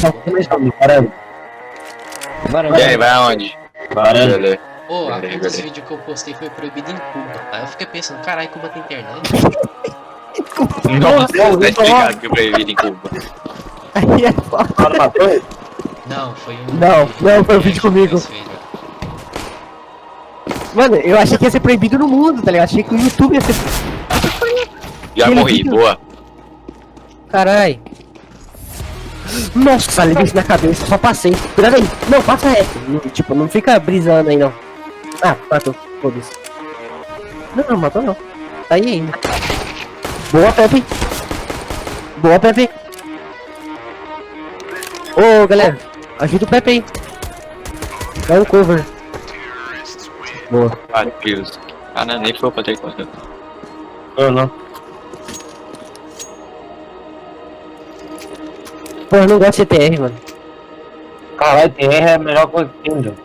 Tá começando, caramba. E aí, vai aonde? Varanda. Beleza. Ô, Beleza, um dos beleza. vídeos que eu postei foi proibido em Cuba. Aí eu fiquei pensando, caralho, Cuba tem internet? Nossa, tá explicado que é proibido em Cuba. Aí é foda. Fala uma coisa. Não, foi um. Não, foi um vídeo comigo. Mano, eu achei que ia ser proibido no mundo, tá ligado? Achei que o YouTube ia ser. Já Aquele morri, vídeo- boa. Carai. Nossa, levei isso na cabeça, só passei. Cuidado aí. Não, passa reto. Não, tipo, não fica brisando aí não. Ah, matou. Foda-se. Não, matou não. Tá aí ainda. Boa, Pepe. Boa, Pepe. Ô, galera. Ajuda o Pepe aí. Dá um cover. Boa. Ah, Deus. Ah, não, nem foi pra ter conta. Não. Pô, eu não gosto de CTR, mano. Caralho, TR é a melhor coisa que tem, velho.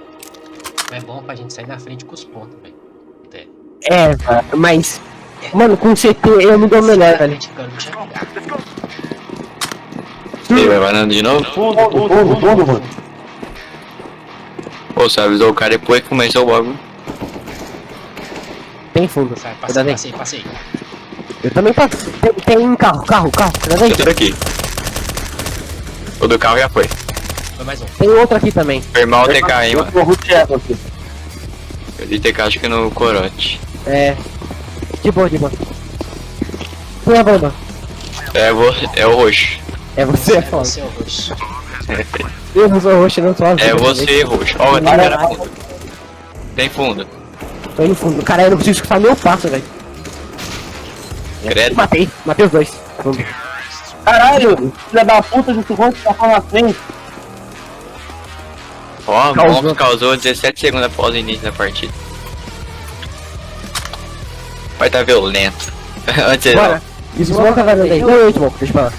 É bom pra gente sair na frente com os pontos, velho. Até. É, mas... Mano, com CT eu me dou melhor, velho. Criticando, deixa eu ligar. E vai varando de novo? Fundo, mano. Pô, você avisou o cara depois que começou o bagulho. Tem fundo. Sai, Cuidado passei, aí. passei. Eu também passo. Tem um carro. Cuidado aí. Eu tô daqui. O do carro já foi. Foi mais um. Tem outro aqui também. Foi mal o TK, hein, mano. Eu vou rutear aqui. Eu de TK acho que no corote. É. De boa. Põe a bomba. É o roxo. É você, é foda. Você é o roxo. Eu não sou roxo, não sou azul. É você, roxo. Ó, tem cara fundo. Tem fundo. Tô indo fundo. Caralho, eu não preciso escutar meu passo, velho. Credo. Matei os dois. Vamos. Caralho, filha da puta de segundo que tá na frente. Ó, Causou. Monks causou 17 segundos após o início da partida. Vai tá violento. Antes Bora. Smoke vai andando aí. Não, eu smoke, deixa eu falar.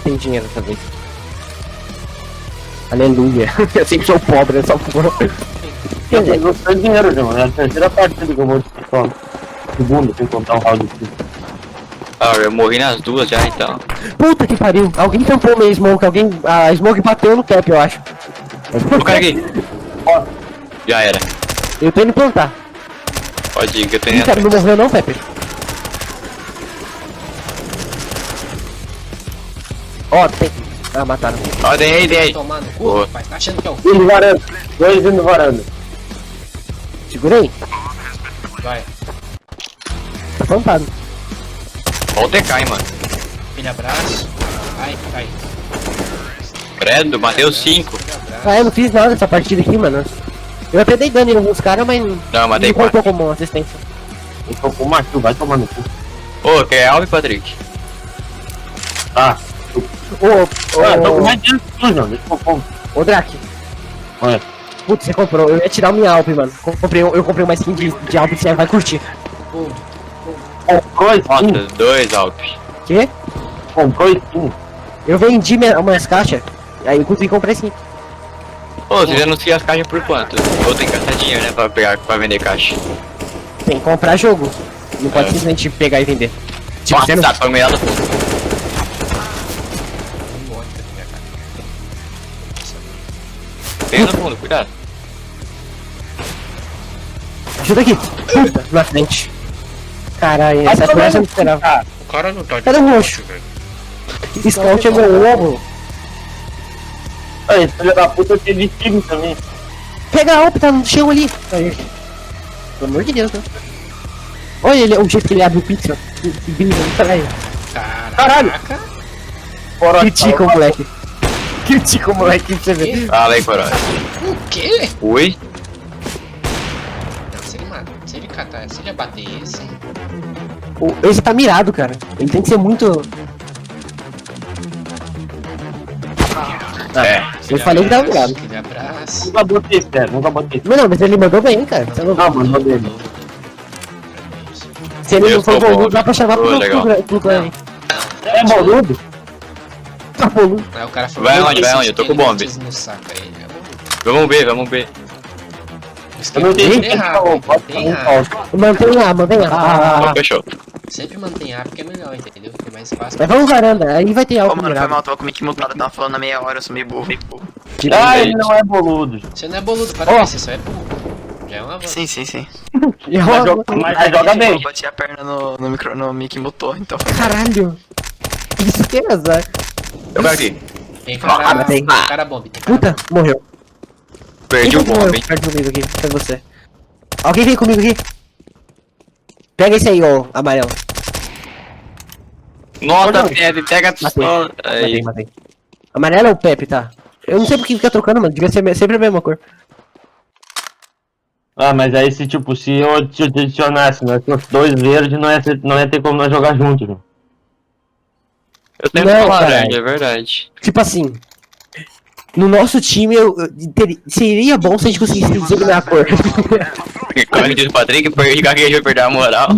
Tem dinheiro dessa vez. Aleluia. Eu sempre sou pobre nessa porra. Quer dizer, Eu tenho dinheiro, João. É a terceira partida que eu vou disputar. Segunda, sem contar um round de Ah, eu morri nas duas já então. puta que pariu. Alguém tampou minha smoke. A smoke bateu no cap, eu acho. O cara aqui. Já era. Eu tô indo plantar. Pode ir que eu tô Ih, indo cara, não atrás. morreu não, Pepe. Ó, tem. Ah, mataram. Ó, tem aí. Tomar no cu, Boa. rapaz. Tá achando que é o Indo varanda. Dois indo varanda. Segura aí. Vai. Tá plantado. Ó o TK, hein, mano. Aquele abraço. Ai, cai. Credo, bateu 5. Aquele abraço. Ah, eu não fiz nada nessa partida aqui, mano. Eu até dei dano em alguns caras, mas Não, matei não contou 4. como assistência. Eu tô com o macho, vai tomar no cu. Ô, quer Alve, Patrick? Tá. Ô, Tô com mais dinheiro que tu, João. Deixa eu pôr. ô Drake. Olha. Putz, você comprou. Eu ia tirar o minha Alp, mano. Eu comprei uma skin de Alp que você vai curtir. Pô, Comprou skin. Nossa, 2 Alpe. Quê? Comprou skin. Eu vendi umas caixas, aí eu consegui comprar skin. Ô, vocês anunciam as caixas por quanto? Ou tem que gastar dinheiro, né, pra vender caixa. Tem que comprar jogo. Não pode É. simplesmente pegar e vender. Tipo, Nossa, você não... tá pra melhor do fundo. um monte aqui, né, cara? Tem no fundo, cuidado. Ajuda aqui. Puta, na frente. Caralho, essa coisa eu não esperava. O cara não tá de Cadê o roxo? velho. Scout é meu ovo. Aí, filha da puta, eu tive time também. Pega a Alp, tá no chão ali. Aí. Pelo amor de Deus, né? Olha ele, o jeito que ele abre o pixel. Que brilha, caralho. Caralho. Caraca. Fora Critica o moleque. Critica o moleque pra você ver. Fala aí, Corote. O quê? Oi? Não, se ele catar, se ele abater esse, Esse tá mirado, cara. Ele tem que ser muito... É. Eu falei que tava mirado. aquele abraço. Nunca botei fé, nunca botei fé. Mas não, mas ele mandou bem, cara. Você não... Não, mano, dele. Se ele Eu não for sou boludo, bom. dá pra chamar Ô, legal. pro clã. É boludo? Tá boludo. Aí o cara falou, Vai "Meu onde, Deus, vai onde? Eu tô com ele bomba." diz no saco aí. Vamos ver. Eu não entendi Tem errado, falou, pode tem falar um errado. falso. Mantém lá. Então, fechou. Sempre mantém A porque é melhor, entendeu? Porque é mais fácil. Mas vamos varanda, aí vai ter Ô, algo mano, foi melhor. mal, tava com o mic mutado, tava falando na meia hora, eu sou meio burro. Ah, ele não é boludo. Você não é boludo, parabéns, você só é burro. Já é uma boa. Sim, sim, sim. Mas joga bem. Eu bati a perna no mic mutou, então. Caralho. Isso que é azar. Eu pego aqui. Tem cara, tem. tem cara bomb, tem cara Puta, morreu. Perdi o Quem morreu bomb, hein? perto comigo aqui? Foi você. Alguém vem comigo aqui. Pega esse aí, ô amarelo. Nossa, Pepe, pega a pistola. Matei, Aí. matei. Amarelo é o Pepe, tá? Eu não sei por que fica trocando, mano. Devia ser sempre a mesma cor. Ah, mas aí se tipo, se eu te adicionasse, nós tínhamos 2 verdes, não ia ter como nós jogar juntos, né? Eu tenho Não, que falar, cara. é verdade. Tipo assim. No nosso time, seria bom se a gente conseguisse designar a cor. Como diz o Patrick, gaguejou, perdeu a moral.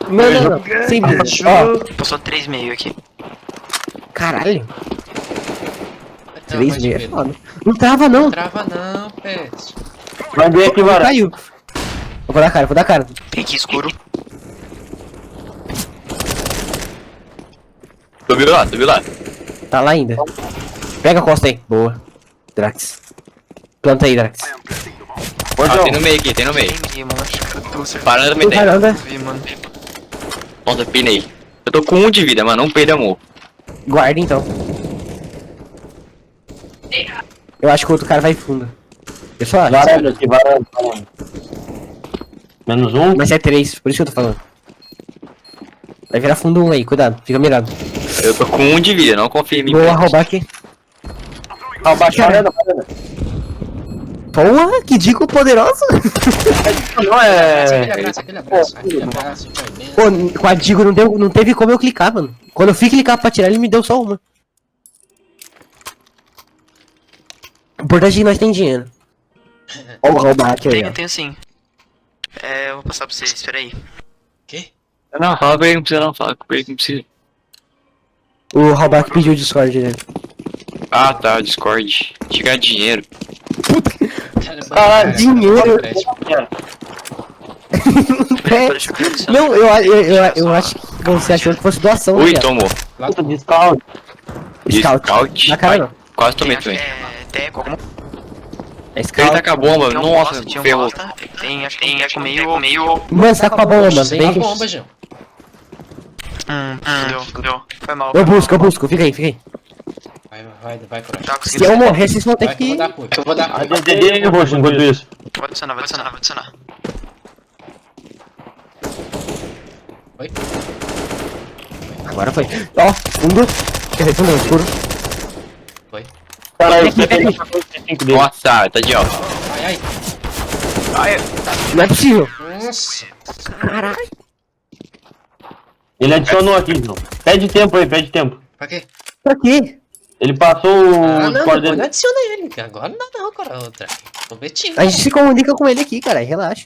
Não. Simples. Ó, Passou 3,5 aqui. caralho. Não, 3 mas meio é Pedro, foda. Não trava, não. não trava não, Pet. Vai ver aqui, varanda. Caiu. Vou dar cara. Pique escuro. Subiu lá. Tá lá ainda. Pega a costa aí. Boa. Drax. Planta aí, Drax. Ô, Ah, João, tem no meio aqui, tem no meio. 3,5, mano. Acho que eu tô acertando. Parando também tem. Varanda. Vi, mano. Nossa, pinei. Eu tô com 1 de vida, mano. Não perda amor. Guarda então. Eu acho que o outro cara vai fundo. Eu só acho. varanda aqui, varanda. Menos 1. Mas é 3, por isso que eu tô falando. Vai virar fundo 1 aí, cuidado, fica mirado. Eu tô com 1 de vida, não confia em mim. Vou Pet. roubar aqui. Abaixa varanda, varanda. Porra, que dica poderosa! Não Aquele abraço. Vai bem. Pô, com a Digo não teve como eu clicar, mano. Quando eu fui clicar pra tirar, ele me deu só uma. O importante é que nós tem dinheiro. Ó, vou roubar aqui, ó. Tenho sim. Eu vou passar pra vocês, espera aí. Quê? Não, fala com ele, não precisa não. Fala com ele, não precisa. O Roback pediu o Discord dele. Ah, tá, Discord. Chegar dinheiro. Cara, dinheiro. É, Deixa eu adicionar. não, eu acho que você achou que fosse doação, Ui, né? tomou. Puta, descalço. Scout. Na cara não. Quase tomei Acho que também. Teco, alguma É Ele Scout. tá com a bomba, Tem um nossa, bosta, tinha um ferrou. bosta. Acho que tem Teco meio... Mano, saca com a bomba, mano. Sem Vem a aqui. bomba, João. Deu. Foi mal. Eu busco. Fica aí. Vai, coragem. Tá Se conseguindo. eu morrer, vocês vão ter Vai que eu que... vou dar push. Eu vou dar push. ADD roxo enquanto isso. Vou adicionar. Oi? Agora foi. Ó, fundo. Quer dizer, fundo, escuro. Foi. Caralho, você tem 5 dele. Nossa, tá de ó. Ai. Não é possível. Nossa. Caralho. Ele adicionou aqui, João. Pede tempo aí, pede tempo. Pra quê? Pra quê? Ele passou o Ah, não, Discord depois não dele. adiciona ele. Que agora não, cara. Outra. Tô metido. A gente se comunica com ele aqui, cara. Relaxa.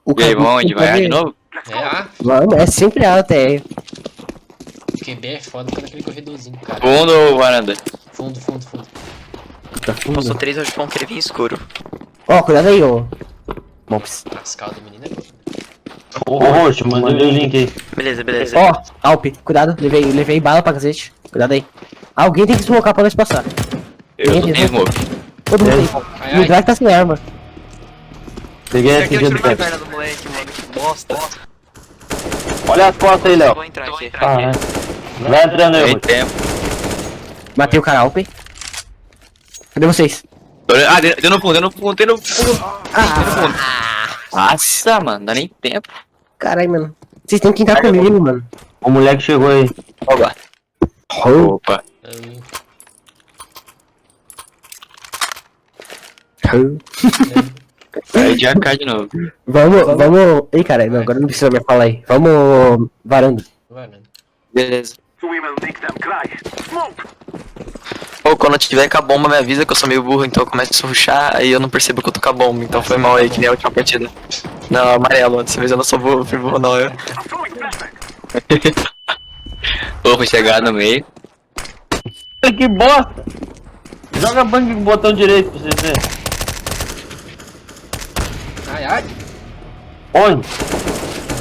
O E aí, Cadu- vamos onde? o Vai Cadu- de novo? Vamos, é sempre A até. O QB é foda por aquele corredorzinho, cara. Fundo ou varanda? Fundo. Tá fundo. Passou 3, hoje foi um crevinho escuro. Ó, cuidado aí, ô. Mops. As caldas do menino é boa. Ô, roxo, mandei o link aí. Beleza. Ó, Alp, cuidado. Levei bala pra cacete. Cuidado aí. Alguém tem que deslocar pra nós passar. Eu não tenho smoke. Todo mundo Ai, tem. E o Drake tá sem arma. Peguei esse Aqui eu dia tiro do na Pepe. perna do moleque, mano. Que bosta. Olha as costas aí, Léo. Vou entrar aqui. Ah, né? Vai entrando aí, Tem roxo. tempo. Matei o cara, Alp. Cadê vocês? Ah, deu no fundo. Nossa, mano, não dá nem tempo. Caralho, mano. Vocês têm que entrar comigo, mano. O moleque chegou aí. Opa. Oh. Opa. Aí de AK de novo. Vamos. Ei, cara, não, agora não precisa me falar aí. Vamos. Varanda. Varanda. Beleza. Ou quando eu tiver com a bomba, me avisa que eu sou meio burro, então eu começo a rushar, aí eu não percebo que eu tô com a bomba, então foi mal aí, que nem a última partida. Não, amarelo, dessa vez eu não sou burro, fui burro não, eu. Ô, vou chegar no meio. Que bosta! Joga bang com o botão direito pra vocês verem. Ai, ai. Onde?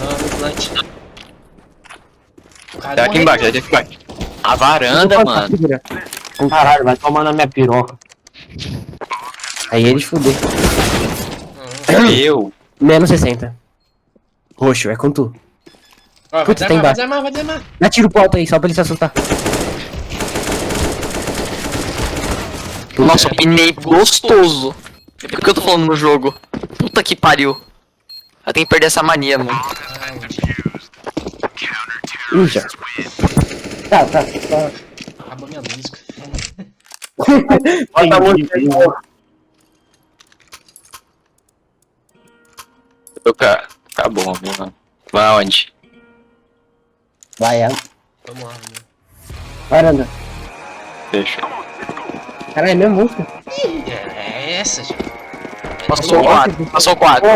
Não, no plant. Tá aqui embaixo, tá aqui embaixo. A varanda, Vou mano. segura. Caralho, vai tomar na minha piroca. Aí eles fudeu. Eu. Menos 60. Roxo, é com tu. Ó, vai Putz, tem desarmar, vai embaixo. desarmar, vai desarmar. Dá tiro pro alto aí, só pra ele se assustar. Nossa, eu pinei gostoso. Por que eu tô falando no jogo? Puta que pariu. Eu tenho que perder essa mania, mano. Ih, já. Tá. Acabou minha música. Bota a música aí. Acabou, mano. Vai aonde? Vai, é. Vamos lá, vamos Varanda. Fechou. Caralho, é mesmo música? lá. É essa, já. Passou 4, passou 4.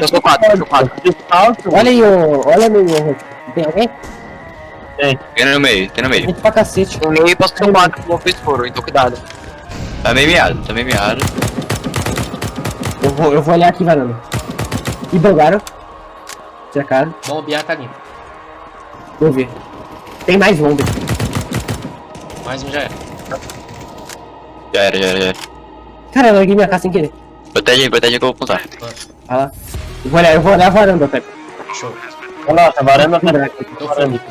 Passou 4. Descalço. Olha aí, olha meu roxo. Tem alguém? Tem no meio, tem no meio. Gente pra cacete. No meio passou 4, não fez foro, então cuidado. Tá meio miado, tá meio miado. Eu vou olhar aqui, varanda. E bugaram. Cercaram. Bombear tá limpo. Vou ver. Tem mais bomba. Mais um já era. Já era. Cara, eu larguei minha casa sem querer. Protege que eu vou apontar. Olha lá. Eu vou olhar a varanda, Pepe. Show. Nossa, a varanda tá Tô varanda.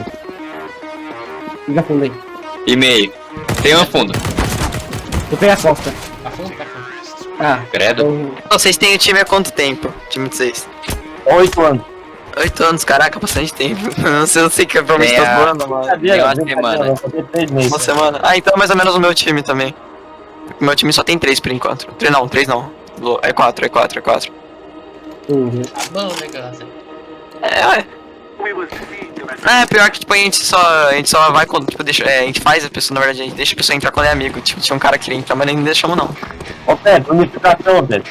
Liga fundo aí. E meio. Tem um fundo. Vou pegar a costa. Tá fundo, tá fundo. Ah, Credo. então, Vocês têm o time há quanto tempo? Time de vocês? 8 anos. 8 anos, caraca, bastante tempo. Eu sei que é provavelmente tá voando, mano. Brincadeira, uma brincadeira, semana. vou fazer 3 meses. Uma semana. Ah, então é mais ou menos o meu time também. O meu time só tem 3 por enquanto. 3 não. É 4. Tá bom o negócio. Ué. É, pior que tipo, a gente só vai quando, tipo, deixa, a gente faz a pessoa, na verdade, a gente deixa a pessoa entrar quando é amigo. Tipo, tinha um cara que queria entrar, mas nem deixamos não. Ô, Pedro, unificação, Pedro.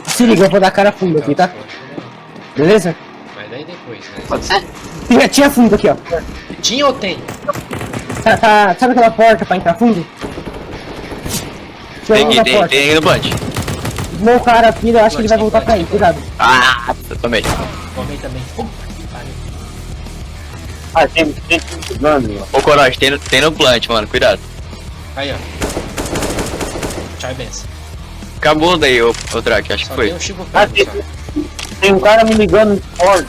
se liga, eu vou dar cara fundo aqui, tá? Beleza? Mas daí depois, né? Pode ser? Tinha fundo aqui, ó. Tinha ou tem? Sabe aquela porta pra entrar fundo? Tem no bunch. Meu cara aqui, eu acho que ele vai voltar pra aí, cuidado. Ah, eu tomei. Tomei também. Pariu. Ah, tem jogando. Ô, Coragem, tem no plant, mano. Cuidado. Aí, ó. Tchau e benção. Acabou daí, ô Drake, acho que Só foi. tem um Chico Ah, Pérez, só. tem um cara me ligando no Discord.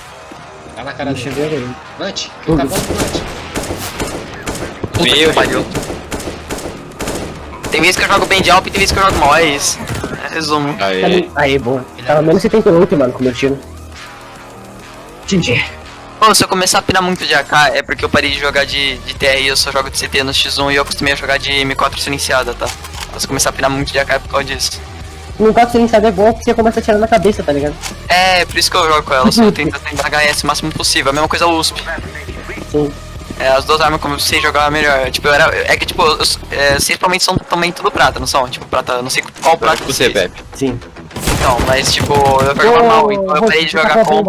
Tá na cara Deixa eu dele. ver ele. Lante, ele tá bom pro Lante. Puta que Meu pariu. Tem vezes que eu jogo bem de alp e tem vezes que eu jogo mal, é isso. É resumo. Aí, Aí, boa. Tava menos 78, mano, com o meu tiro. GG. Pô, se eu começar a pinar muito de AK é porque eu parei de jogar de TR e eu só jogo de CT no X1 e eu acostumei a jogar de M4 silenciada, tá? Então, se eu começar a pinar muito de AK é por causa disso. No 4 silenciado é bom porque você começa a tirar na cabeça, tá ligado? É, por isso que eu jogo com ela, só tento tentar HS o máximo possível. A mesma coisa USP. Sim. É, as duas armas como eu sei jogar melhor. Tipo, é que tipo, vocês provavelmente são também tudo prata, não são? Tipo, prata, eu não sei qual prata pra você, Pepe. Sim. Então, mas tipo, eu jogava mal, então eu parei de jogar comp.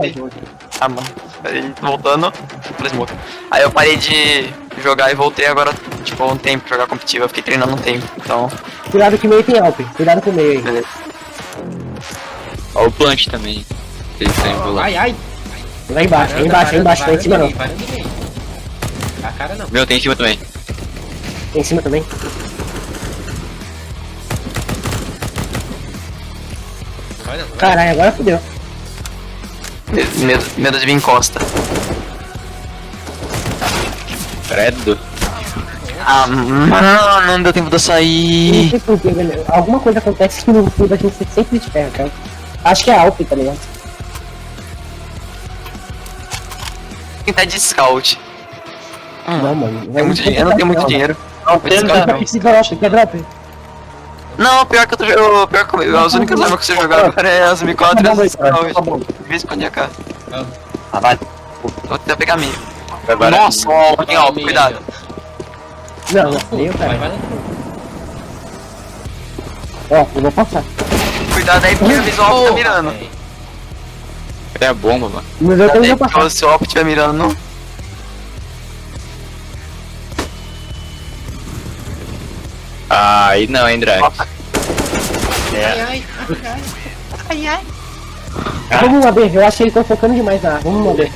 Ah, mano, parei voltando pro smoke. Aí eu parei de jogar e voltei agora, tipo, um tempo jogar competitivo. Eu fiquei treinando um tempo, então, Cuidado que o meio tem Alp. Cuidado com o meio aí. beleza. Ó, o plant também. Ele tá enrolado. Ai, ai. Lá embaixo, lá embaixo, lá embaixo. Lá em cima não. Varanda e meio. A cara não. Meu, tem em cima também. Tem em cima também. Vai não, vai. Caralho, agora fodeu. Medo de vir em costa. Credo. Ah, mano, não deu tempo de eu Não sair. sei porquê, velho. Alguma coisa acontece que no fundo a gente sempre de ferro, cara. Acho que é Alp, tá ligado? Tentar de scout. Não, mano. Tem muito dinheiro, eu não tenho muito dinheiro. Não, Vou de tenta. scout. Quer drop, quer drop? Não, pior que eu tô jogando. Pior que as únicas armas que eu sei jogar agora é as M4 e as scout. De vez em quando é AK. Ah, vai. Vou tentar pegar meio. Agora, Nossa, ó, tem alto, cuidado. Não, não, meio, Vai, cara. vai não. Ó, eu vou passar. Cuidado aí porque o visual tá mirando. velho. cadê a bomba, mano? Mas eu Cuidado também aí vou porque passar. se o Alp estiver mirando, não. Ah, aí não, hein, Drake. Ai, ai, ai, ai. Vamos lá, B. Eu acho que eles estão focando demais na A. Vamos lá, B.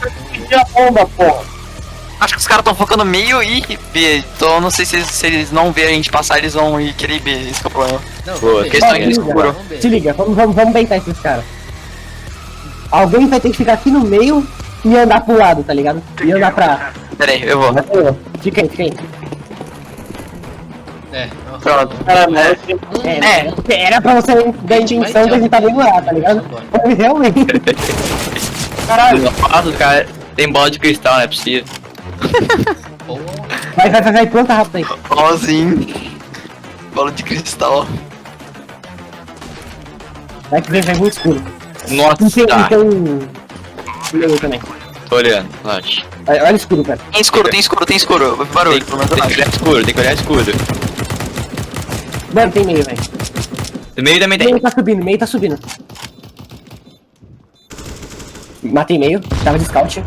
Que a bomba, porra. Acho que os caras estão focando meio e B. Então eu não sei se eles não verem a gente passar, eles vão ir querer B. Esse que é o problema. Não, Boa, vamos ver. questão Vamos de ver, escuro. vamos ver. Se liga, vamos beitar esses caras. Alguém vai ter que ficar aqui no meio e andar pro lado, tá ligado? E andar pra A. Pera aí, eu vou. Fica aí. É, não, Pronto. Cara, mexe. Era pra você dar a intenção de a gente tá bem lá, tá ligado? Mas realmente. Caralho. Nossa, os caras tem bola de cristal, não é possível. Porra. Vai, planta rápido aí. Igualzinho. Bola de cristal. Vai que vem muito escuro. Nossa, E tem tá. meio também. Tô olhando, Nath. Olha o escuro, cara. Tem escuro. Barulho, pelo menos eu Tem que acho. olhar escuro, tem que olhar escuro. Mano, tem meio, velho. No meio também tem. Meio tá subindo. Matei meio, tava de scout.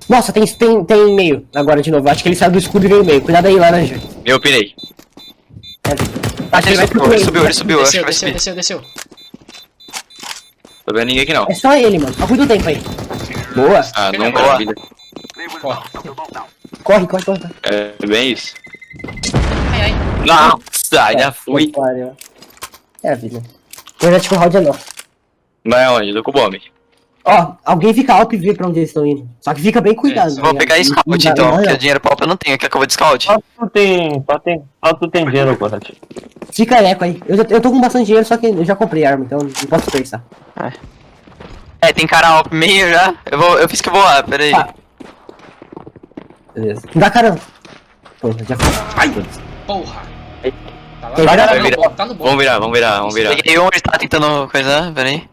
Nossa, tem meio agora de novo. Acho que ele saiu do escudo e veio meio. Cuidado aí, laranja. Eu pirei. Acho que ele vai pro Ele meio. subiu, acho que vai subir. Desceu. Tô vendo ninguém aqui não. É só ele, mano. Só cuida do tempo aí. Boa. Ah, não Boa. na vida. Corre. Corre. É bem isso. Ai. Nossa, ainda fui. Pariu. É a vida. Eu já tipo round é nosso. Vai aonde? Do Cubome. Ó, alguém fica alto e vê pra onde eles estão indo. Só que fica bem cuidado. Eu vou pegar scout então, porque dinheiro pra eu não tenho. Quer que eu vou de scout? Só tu tem dinheiro, porra. Fica eco aí. Eu tô com bastante dinheiro, só que eu já comprei arma, então não posso desperdiçar. É, tem cara alto meio já. Eu fiz que eu vou lá, pera aí. Tá. Beleza. Dá caramba. Pô, já foi. Ai, meu Deus. Porra. Tá lá. Vai virar, no vai bom, tá no bom. Vamos virar. Peguei um, ele tá tentando coisa, pera aí.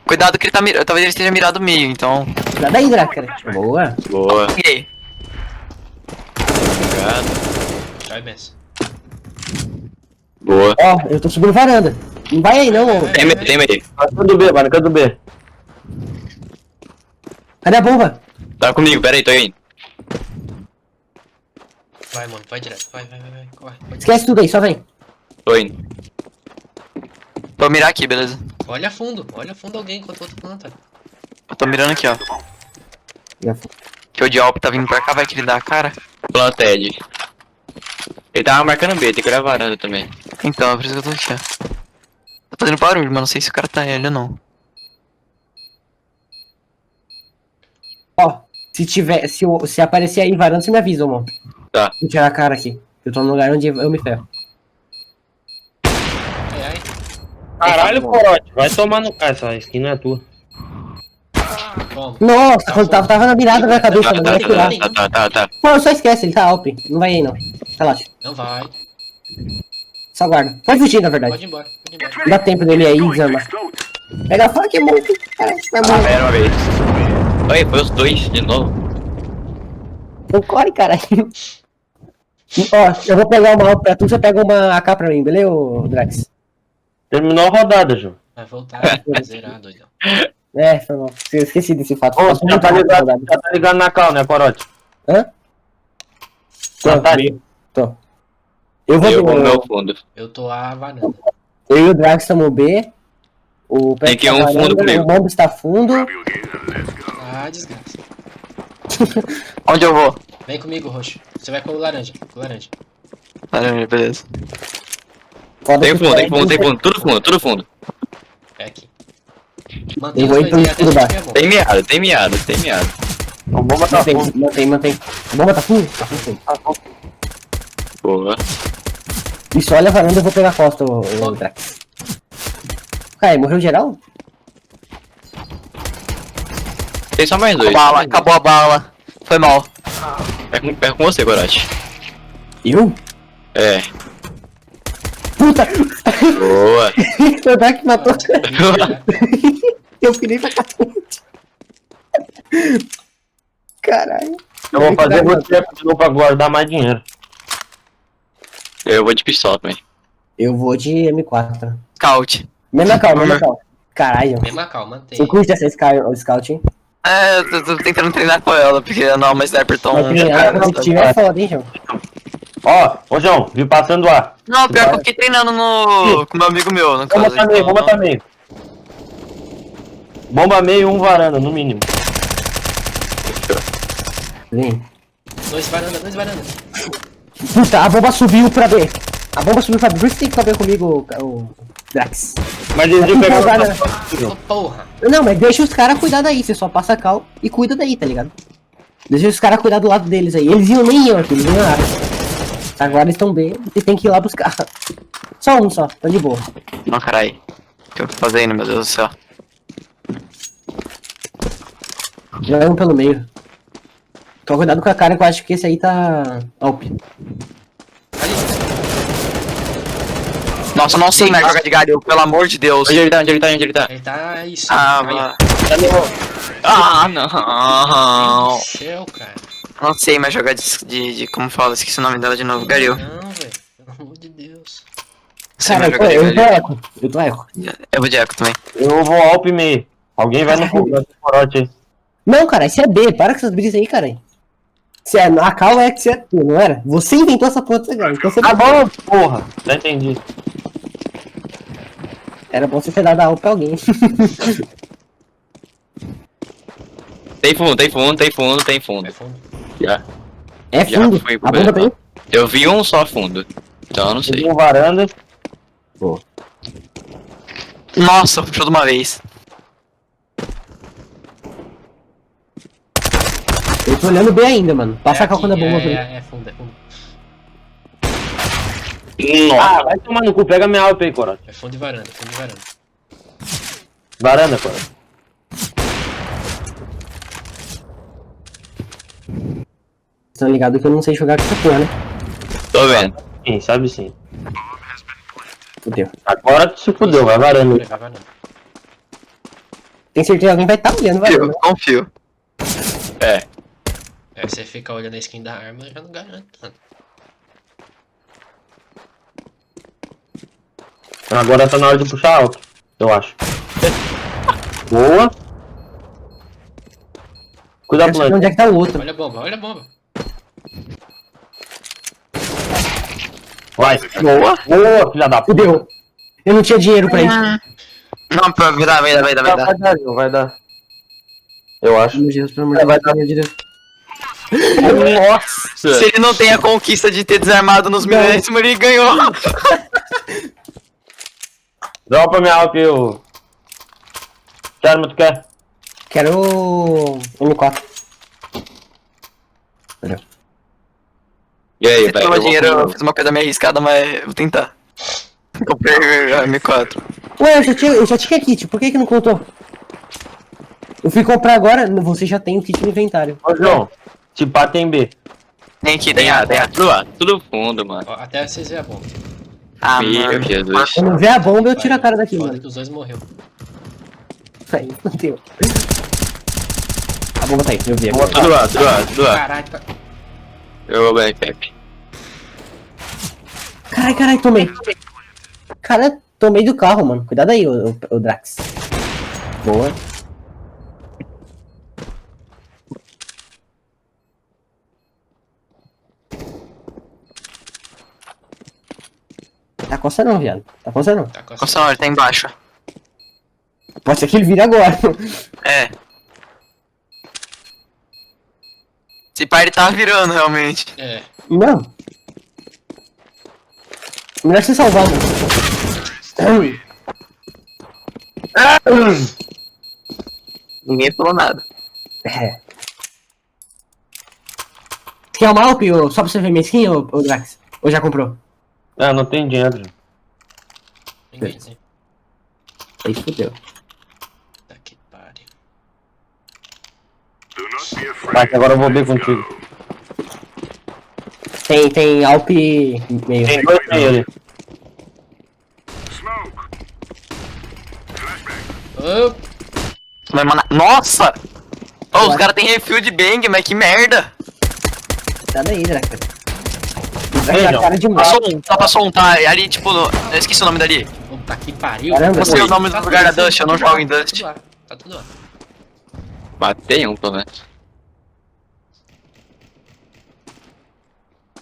Cuidado que ele tá mirando, talvez ele esteja mirado meio, então... Cuidado aí, Drácara. Boa. Boa. Peguei. Obrigado. Vai, Benção. Boa. Ó, eu tô subindo varanda. Não vai aí, não. Ô. Tem meio. Vai do B, vai do B. Cadê a bomba? Tá comigo, pera aí, tô indo. Vai, mano. Vai direto. Vai. Corre. Esquece tudo aí, só vem. Tô indo. Vou mirar aqui, beleza. Olha fundo alguém enquanto o outro planta. Eu tô mirando aqui, ó. Já foi. Que o Dialp tá vindo pra cá, vai que ele dá a cara. Planted. Ele tava marcando B, tem que olhar a varanda também. Então, é por isso que eu tô aqui, ó. Tá fazendo barulho, mas não sei se o cara tá ele ou não. Ó, se aparecer aí varanda, você me avisa, mano. Tá. Vou tirar a cara aqui. Eu tô num lugar onde eu me ferro. Ai. Caralho, corote. Vai tomar no... Ah, essa skin não é tua. Toma. Nossa, quando tava na mirada na cabeça, mano. Vai tirar. Tá. Pô, só esquece, ele tá alp. Não vai aí, não. Relaxa. Não vai. Só aguarda. Pode fugir, na verdade. Pode ir embora. Dá tempo dele aí desarmar. Pega a faca e monta. Caralho, vai morrer. Pera uma vez. Oi, foi os dois de novo. Não corre, caralho. Ó, eu vou pegar uma alp pra tu, você pega uma AK pra mim, beleza, Drax? Terminou a rodada, Ju. Vai voltar. Zerar, doidão. É, foi mal. Eu esqueci desse fato. Ô, Faço você muito já rápido, tá rodada. ligado na cal, né, corote? Hã? Já tá ali. Tô. Eu vou Eu vou no eu, meu fundo. Eu tô a varanda. eu e o Drax estamos B. O Tem que ir tá um fundo varanda, comigo. O Mombo está fundo. Ah, desgraça. Onde eu vou? Vem comigo, roxo. Você vai com o laranja. Beleza. Foda Tem que fundo. Tudo fundo. É aqui. Mantém Eu os vou dois então aí até a tudo gente ver a bomba. Tem miado. A bomba tá fundo. Mantém. A bomba tá fundo? Tá fundo. Boa. Isso, olha a varanda, eu vou pegar a costa, o Drax. Cara, morreu geral? Tem só mais dois. Acabou a bala. Foi mal. É com você, Gorati. Eu? É. Puta! Boa. O Drax matou. Eu pirei pra cacete. Caralho. Eu vou fazer você de novo pra guardar mais dinheiro. Eu vou de pistola também. Eu vou de M4. Scout. Mesma calma. Caralho. Mesma calma, mantém. Você curte essa Scout, hein? É, eu tô tentando treinar com ela, porque não, mas sniper tão... Mas treinar competitivo é foda, hein, João? Ó, ô João, vi passando A. Não, pior que eu fiquei treinando com meu amigo meu, no Bomba caso. tá meio, bomba tá meio. Bomba meio, um varanda, no mínimo. Vem. Dois varanda, dois varanda. Puta, a bomba subiu pra B. A bomba subiu pra B. Por isso tem que saber comigo, o Drax. Mas eles iam pegar Empolgada. Ô, porra. Não, mas deixa os caras cuidar daí. Você só passa cal e cuida daí, tá ligado? Deixa os caras cuidar do lado deles aí. Eles iam nem iam aqui, eles iam na área. Agora eles estão B e tem que ir lá buscar. Só um só, tá de boa. Não, carai. O que eu tô fazendo, meu Deus do céu? Já é um pelo meio. Toma cuidado com a cara que eu acho que esse aí tá. Alp. Nossa, eu não sei, né? Joga de galho, pelo amor de Deus. Onde ele tá? Onde ele tá? Onde ele tá? Ele tá isso. Ah, aí, mano. Ah, não. Céu, cara. Não sei, mas jogar de como fala, esqueci o nome dela de novo, Garil. Não, velho. Pelo amor de Deus. Sei, Cara, mas eu jogar de tô Garil. eco. Eu tô eco. Eu vou de eco também. Eu vou Alp meio. Alguém vai no corote aí. Não, cara, isso é B. Para com essas brisas aí, cara. Se é, a cal é que você é tu, não era? Você inventou essa porra, cara. Então você Tá bom, porra. Já entendi. Era bom você ter dado a Alp pra alguém. Tem fundo, tem fundo, tem fundo, tem fundo. É fundo. Já. É Já fundo. fui pro A bomba tá aí? Eu vi um só fundo. Então eu não sei. Um varanda. Nossa, puxou de uma vez. Eu tô olhando B ainda, mano. Passa a cal aqui, quando a bomba vem. é fundo, é fundo. Ah, vai tomar no cu. Pega minha Alp aí, corote. É fundo e varanda, fundo e varanda. Varanda, corote. Estão ligados que eu não sei jogar com essa porra, né? Tô vendo. Sim, sabe sim. Fudeu. Agora tu se fudeu, vai varanda. Vai varanda. Tem certeza que alguém vai estar olhando, vai. Eu confio. É. É, você fica olhando a skin da arma, eu já não garanto, mano. Agora tá na hora de puxar alto, eu acho. Boa. Cuida da Quero saber planta. onde é que tá o outro. Olha a bomba, olha a bomba. Vai. Boa. Boa, filha da puta. Fudeu. Eu não tinha dinheiro pra isso. Não, vai dar, vai dar. Vai dar, Gil, vai dar. Eu acho. Meu Deus, pelo amor de Deus, pelo amor de Deus. Nossa. Se ele não tem a conquista de ter desarmado nos milésimos, ele ganhou. Dropa minha Alp, eu. Que arma tu quer? Quero M4. E aí, Se velho? toma dinheiro, eu fiz uma coisa meio arriscada, mas eu vou tentar. Comprei a M4. Ué, eu já tinha kit, por que que não contou? Eu fui comprar agora, você já tem o kit no inventário. Ô, João. Tipá tem B. Tem aqui, Tem tem A, A, tem A. tudo A, tudo fundo, mano. Ó, até vocês verem a bomba. Ah, Meu mano. Jesus. Quando eu ver a bomba, eu tiro a cara daqui, Foda mano. que os dois morreu. Aí, não tem. A bomba tá aí, eu vi. Boa, Tudo A, tudo A, tudo A. Caralho, Eu vou backpack. Caralho, tomei. Cara, tomei do carro, mano. Cuidado aí, o Drax. Boa. Tá coçando não, viado. Tá coçando não. tá com Nossa, não, ele tá embaixo. Pode ser que ele vire agora. É. Esse pai ele tá virando, realmente. É, Não. Melhor você salvar, mano. Ninguém falou nada. É. Você quer uma Alp, só pra você ver minha skin, ô Drax? Ou já comprou? Ah, não tem dinheiro, João. ninguém tem. Aí fudeu. Tá que pariu. Vai, que agora eu vou B contigo. Tem Alp meio. Tem dois meio ali. Ô, Mas, mano, nossa! Ô, os caras tem refil de bang, mas que merda! Sai daí, Drax. Ei, Drax João. tá cara de mal. Passou um, tá ali, tipo, eu esqueci o nome dali. puta que pariu. Caramba, Eu sei o nome Tá do lugar da tudo Dust, eu não jogo em Dust. lá, tá tudo lá. Matei um, pelo menos.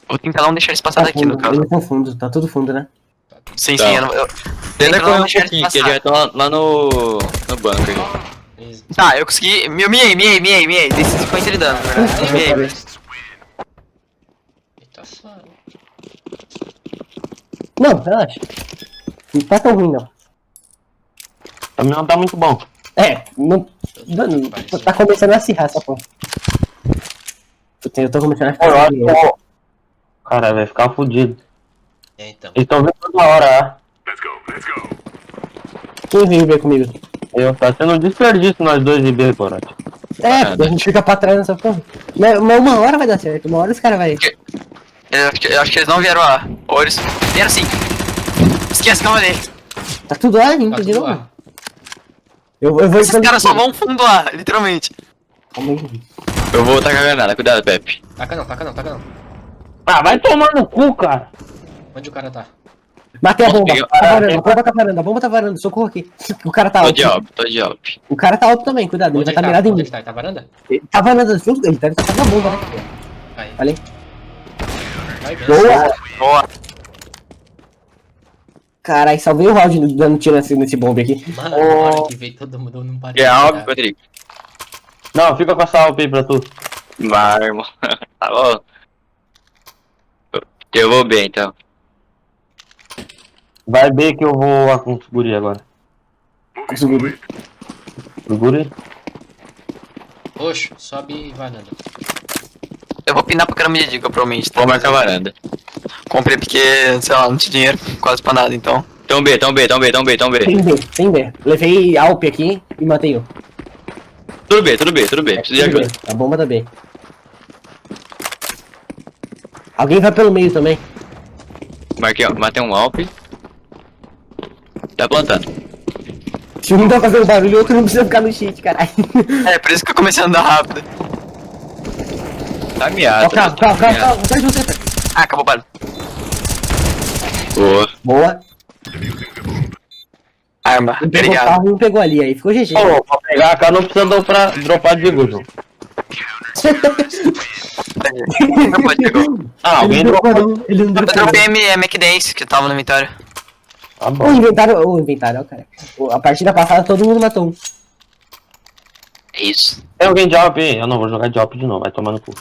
Vou tentar não deixar eles passar Tá daqui, no fundo, caso. eles tão fundo, tá tudo fundo, né? Sim, Tá. sim, eu Tenta não correr um deixar eles pouquinho, que ele passar. já tá lá no banco aí. Isso. Tá, eu consegui. Miei. Desse 50 de dano, na verdade. Miei. Eita, só. Não, relaxa. Não tá tão ruim, não. Também não tá muito bom. É, não. Mano, tá começando a acirrar essa porra. Eu tô começando a Pô, eu ficar. acho que eu... Cara, vai ficar fudido. É, então. Eles estão vindo toda hora, né? Quem veio ver comigo? Tá sendo um desperdício nós dois de B, Corote. É, a gente fica pra trás nessa porra. Mas uma hora vai dar certo, uma hora os caras vai. Eu acho que eles não vieram lá. Ou eles. Vieram sim. Esquece, calma dele. Tá tudo lá, Tá limpo de tudo novo. lá. Eu vou Esses caras só vão fundo lá, literalmente. Calma aí. Eu vou tacar a granada, cuidado, Pepe. Taca não. Ah, vai tomar no cu, cara. Onde o cara tá? Matei a bomba. Peguei- A bomba tá varando, socorro aqui. O cara tá Tô alto. de alp. O cara tá alto também, cuidado, ele Onde vai ele tá tá? mirado em Onde mim. ele tá? Ele tá varanda? Ele tá varando junto dele, tá fazendo a bomba, né? Aí. Olha Vai bem. Boa! Boa. Caralho, salvei o round dando tiro nesse bombe aqui. Mano, na hora que veio todo mundo não parou. É alp, Rodrigo. Não, fica com essa alp aí pra tu. Vai, irmão. Tá bom. Eu vou bem, então. Vai B que eu vou com os guri agora. Consegui. Os guri? Roxo, sobe varanda. Eu vou pinar pra caramba de dica, provavelmente. Vou marcar a varanda. Comprei porque, sei lá, não tinha dinheiro quase pra nada, então. Tão B. Sem ver. Levei Alp aqui e matei um. Tudo B. Preciso de ajuda. A bomba tá bem. Alguém vai pelo meio também. Matei um alp. Tá plantando. Se um tá fazendo barulho, o outro não precisa ficar no cheat, caralho. É, por isso que eu comecei a andar rápido. Tá miado. Ó, calma. Atrás de você, cara. Ah, acabou o barulho. Boa. Boa. Arma, Um pegou o obrigado. carro e um pegou ali, aí ficou GG. Ô, pra pegar a cara não precisa dropar de João. Não pode pegar. Ah, alguém dropou. Ele não Eu dropou. dropei McDance, que tava no inventário. Tá O bom. inventário, ó, cara. A partida passada todo mundo matou um. É isso. Tem alguém de alp aí? Eu não vou jogar de alp de novo, vai tomar no cu.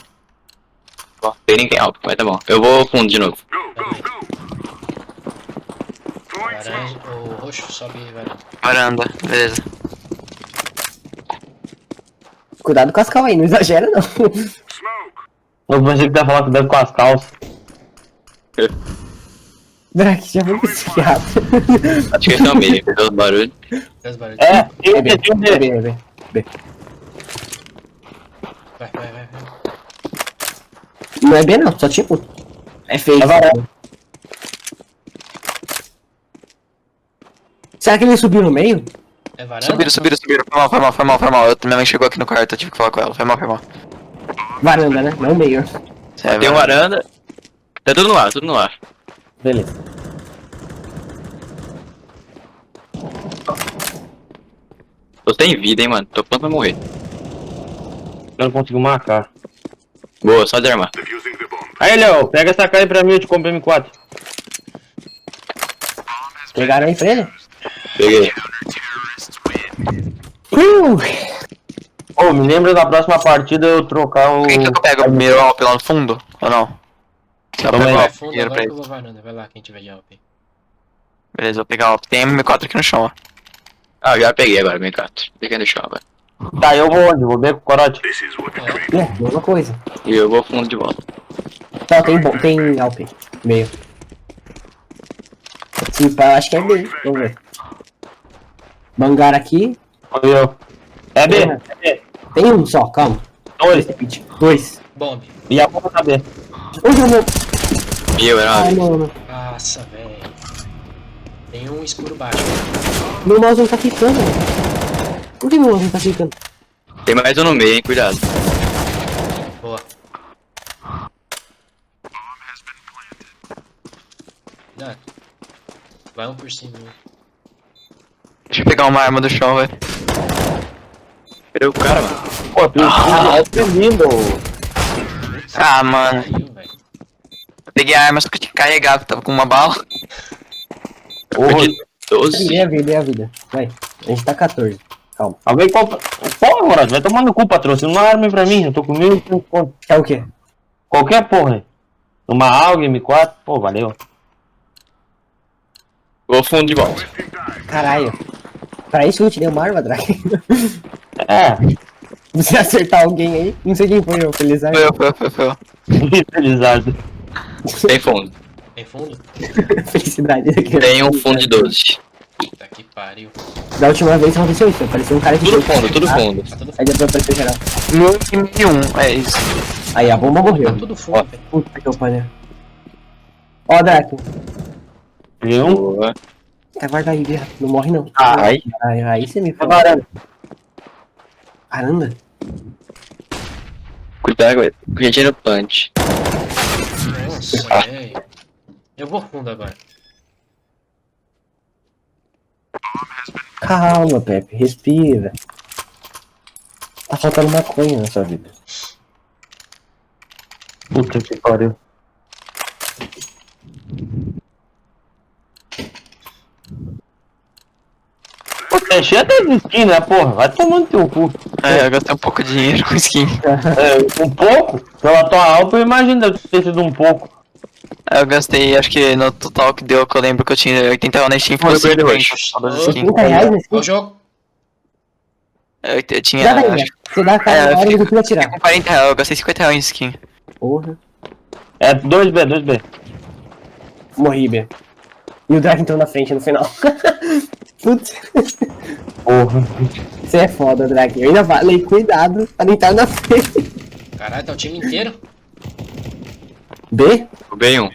Tem ninguém alp, mas tá bom. Eu vou fundo de novo. Laranja, o roxo sobe varanda. Varanda, beleza. Cuidado com as calças aí, não exagera não. Eu pensei que tu ia falar cuidado com as calças. Drake já foi viciado. Acho que eles estão meio, pelo barulho. Fez barulho. É, É tem B, que é ter. B, é B. Vai. Não é B não, só tipo. É feio. É varanda. Será que ele subiu no meio? É varanda? Subiram. Foi mal. Minha mãe chegou aqui no quarto, eu tive que falar com ela. Foi mal. Varanda, né? Não meio. É, Tem uma varanda. Tá tudo no ar. Beleza. Tô sem vida, hein, mano. Tô pronto pra morrer. Eu não consigo marcar. Boa, só desarmar. Aí, Léo, pega essa cara aí pra mim, eu te compro M4. Pegaram aí pra ele? Peguei. Ô, me lembra da próxima partida eu trocar o... Quem que eu pego? O primeiro Alp lá no fundo? Ou não? Eu Também. pego o Vai Alp fundo primeiro agora pra que eu ele. vou varanda. Vai lá quem tiver de alp. Beleza, vou pegar o Alp. Tem M4 aqui no chão, ó. Ah, já peguei agora, meu gato. Fica no chão agora. Tá, eu vou onde? Vou ver com o Corote. É, mesma coisa. E eu vou fundo de volta. Tá, tem Alp. Meio. Sim, pá, acho que é B. Vamos ver. Bangar aqui. Oi, eu. É B. É B. Tem um só, calma. Dois. Dois. Bomb. E a bomba tá B. Meu, era uma Ai, vez. não. Nossa, velho. Tem um escuro baixo. Meu mouse não tá ficando. Por que meu mouse não tá ficando? Tem mais um no meio, hein? Cuidado. Boa. Não. Vai um por cima. Deixa eu pegar uma arma do chão, velho. Cadê o cara, mano? Pô, tu é lindo. Ah, mano. Caiu, velho. Peguei a arma, só que eu tinha que carregar, eu tava com uma bala. Perdi 12. Dei a vida. Vai. A gente tá 14. Calma. Alguém compra. Porra, Morato, vai tomar no cu, patrocina uma arma aí pra mim. Eu tô com 1.500 pontos. É o quê? Qualquer porra aí. Uma AUG, M4, pô, valeu. Vou fundo de volta. Caralho. Pra isso eu tirei uma arma, Drake. É, Você acertar alguém aí? Não sei quem foi eu, Felizardo. Foi eu. utilizado. Tem fundo. Tem fundo? Felicidade daqui. Tem um fundo de 12. Puta que pariu. Da última vez aconteceu isso, apareceu um cara que Tudo fundo, tudo fundo. Tá tudo fundo. Aí depois apareceu geral. 1001, é isso. Aí a bomba Tá morreu. tudo fundo, velho. Puta que eu pariu. Ó, Draco. Peguei um. Boa. Tá guarda aí, viado. Não morre não. Ai. Aí você me Tá fala. varando. Caramba. Cuidado, gente no punch. Nossa, velho. Eu vou fundo agora. Calma, Pepe. Respira. Tá faltando maconha na sua vida. Puta que pariu. Puta, é cheio até de skin, né, porra? Vai tomando teu cu. É, eu gastei um pouco de dinheiro com skin. É, um pouco? Pela tua alta, eu imagino deve ter sido um pouco. Eu gastei, acho que no total que deu, que eu lembro que eu tinha 80 reais na Steam, foi Olha o verde 50 roxo. todas as skins. 30 reais nesse Olha o jogo. Eu tinha, Dá daí, acho, você dá a cara eu na hora fiquei- que tu vai tirar. com 40 reais, eu gastei 50 reais em skin. Porra. É 2B, 2B. Morri, B. E o Drake entrou na frente no final. Putz. Porra. Você é foda, Drake. Eu ainda falei, cuidado pra não entrar na frente. Caralho, tá o time inteiro. B? Roubei um.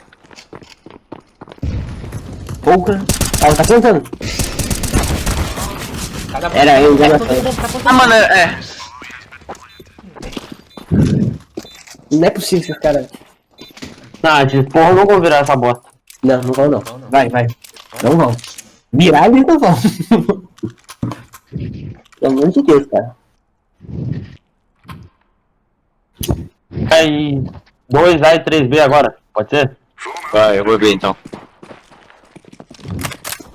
Porra. Ó, tá plantando. Tá na Era eu, já tá na plantando, frente. tá plantando. Ah, mano, é. Não é possível esses caras. Não, esses porra, eu não vou virar essa bosta. Não, não vão não. Não, não. Vai, vai. Não vão. Virar eles não vão. Pelo amor de Deus, cara. Aí, 2A e 3B agora, pode ser? Vai, eu vou ver então.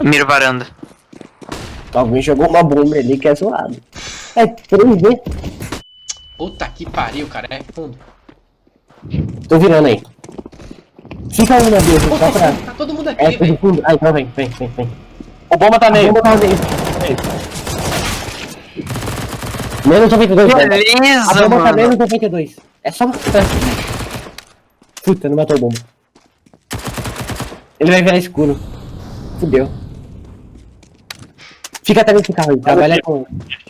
Miro varanda. Alguém jogou uma bomba ali que é zoado. É 3D. Puta que pariu, cara. É fundo. Tô virando aí. Fica um na B, Pô, só pra... tá todo mundo É, aqui, tô velho. de fundo. Ah, então vem, vem, vem, vem. O bomba tá A meio. bomba tá dentro. Menos 92, velho. A Beleza, bomba tá mano. menos 92. É só uma... Puta, não matou a bomba. Ele vai virar escuro. Fudeu. Fica até nesse carro aí, trabalha com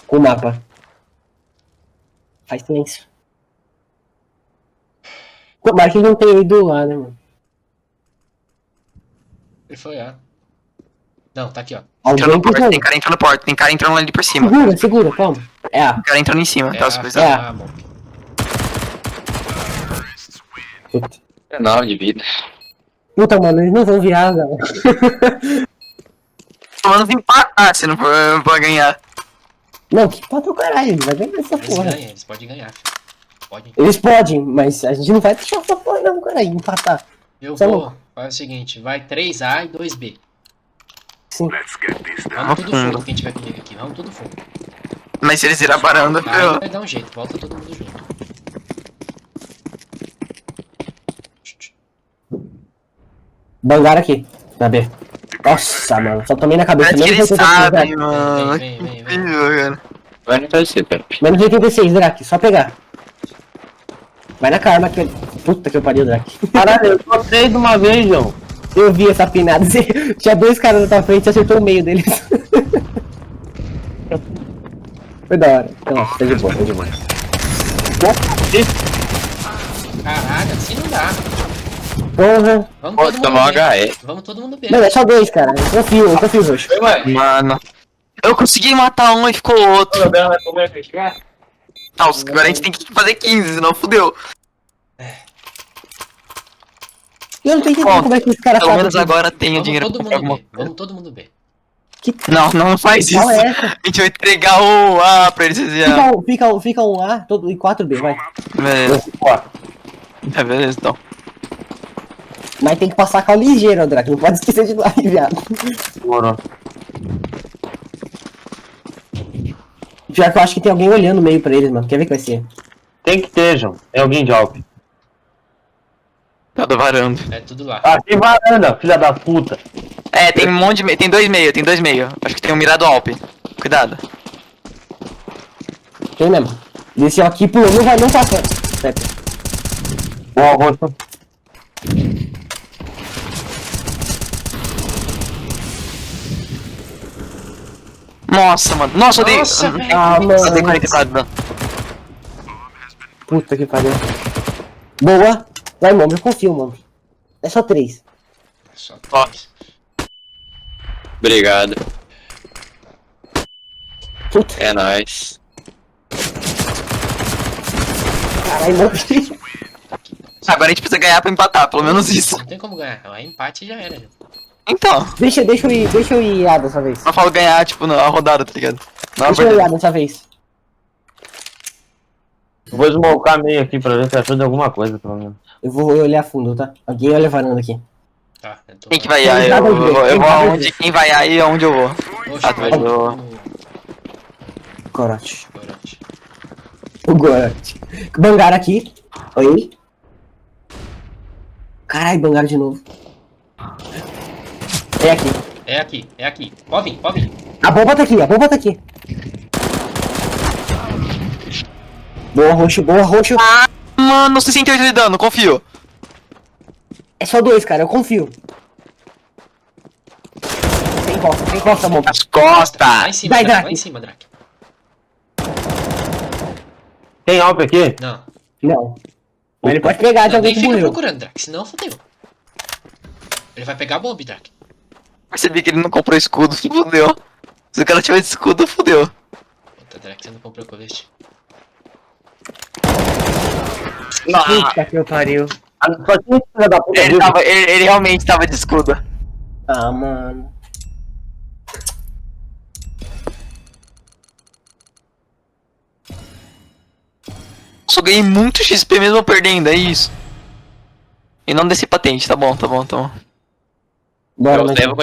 o mapa. Faz silêncio. Tomara que não tenha ido lá, né, mano? Ele foi, ó. Não, tá aqui, ó. Entrando Alguém no porta, pisou. tem cara entrando no porta, tem cara entrando ali por cima. Segura, segura, calma. É A. Tem cara entrando em cima, tá? É, É. mano. Puta. 9 de vida. Puta, mano, eles não vão virar, galera. Pelo menos empatar se não for ganhar. Não, que pata o caralho, vai ganhar essa Eles porra. ganham, eles podem ganhar, filho. Podem. Eles podem, mas a gente não vai deixar essa porra não, caralho, empatar. Eu Tá vou. louco. Faz o seguinte, vai 3A e 2B. Sim. Vamos tudo fundo. fundo, quem tiver comigo aqui. Vamos tudo fundo. Mas se eles virar varanda, Aí eu... vai dar um jeito, volta todo mundo junto. Bangaram aqui, na B. Nossa, mano, só tomei na cabeça. Parece que Menos eles 86, sabem, Drake. mano. Vem, vem, vem, Que vem. incrível, cara. Vai no PC, Pepe. Menos 86, Drake, só pegar. Vai na karma que... Puta que eu pariu, Drake. Caralho, eu passei de uma vez, João. Eu vi essa pinada. Tinha dois caras na tua frente, você acertou o meio deles. Foi da hora. Nossa, tá de boa, tá de boa. Caralho, assim não dá. Porra. Vamos Pode todo tomar mundo B. HE. Vamos todo mundo B. Não, é só dois, cara. Eu confio, Roxo. Mano. Eu consegui matar um e ficou outro. Tá, agora a gente tem que fazer 15, senão fudeu. Eu não tô entendendo Bom, como é que os caras Pelo fazem menos isso. agora tenho Vamos dinheiro todo pra mundo comprar alguma B. coisa. Vamos todo mundo B. Não, não faz isso. Qual é essa? A gente vai entregar o A pra eles já. Fica um A todo, e 4B, vai. Beleza. É, beleza, então. Mas tem que passar com a ligeira, Andrade. Não pode esquecer de live, viado. Demorou. Pior que eu acho que tem alguém olhando meio pra eles, mano. Quer ver que vai ser? Tem que ter, João. É alguém de Alp. Tá do varando. É tudo lá. Ah, tem varanda, filha da puta. É, tem um monte de meio. Tem dois meio. Acho que tem um mirado Alp. Cuidado. Tem mesmo. Desceu aqui, pulou. Não vai, não passa. Pepe. Boa, rosto. Nossa, mano. Nossa, eu dei. Nossa, velho. Ah, Eu dei mano. 44 dano. Puta que pariu. Boa. Vai, mano. Eu confio, mano. É só 3. Só Ó. três. Obrigado. Puta. É nóis. Caralho, não. Agora a gente precisa ganhar pra empatar, pelo menos isso. Não tem como ganhar. Lá empate já era. Então, Deixa eu ir A dessa vez. eu falo ganhar, tipo, na rodada, tá ligado? Não, Deixa eu ir A dessa vez. Vou smocar meio aqui pra ver se ajuda em alguma coisa, pelo menos. Eu vou olhar fundo, tá? Alguém olha a varanda aqui. Tá, eu tô. quem que vai aí? Eu vou aonde quem vai aí é onde eu vou. Oxe, Ah, tu vai o- do- Corote. Corote. O Gorote. Bangaram aqui. Oi. Caralho, bangaram de novo. É aqui. É aqui, é aqui. Pode vir, pode vir. A bomba tá aqui, a bomba tá aqui. Boa, roxo, boa, roxo. Mano, 68 de dano, confio. É só 2, cara, eu confio. Sem costa, bomba. As costas. Lá em cima, Vai, Drake. Drake. Lá em cima, Drake. Tem Alp aqui? Não. Não. Mas ele pode pegar de Não, alguém nem que fica morreu. procurando, Drake. Senão fodeu. Ele vai pegar a bomba, Drake. Percebi que ele não comprou escudo, fudeu. Se o cara tivesse escudo, fudeu. Puta, Drake, você não comprou colete. Puta que eu pariu. Ah, só tinha esse filho da puta Ele, vivo. ele realmente tava de escudo. Ah, mano. Só ganhei muito XP mesmo perdendo, é isso. E não desci patente, tá bom, tá bom, tá bom. Bora, Eu mas... levo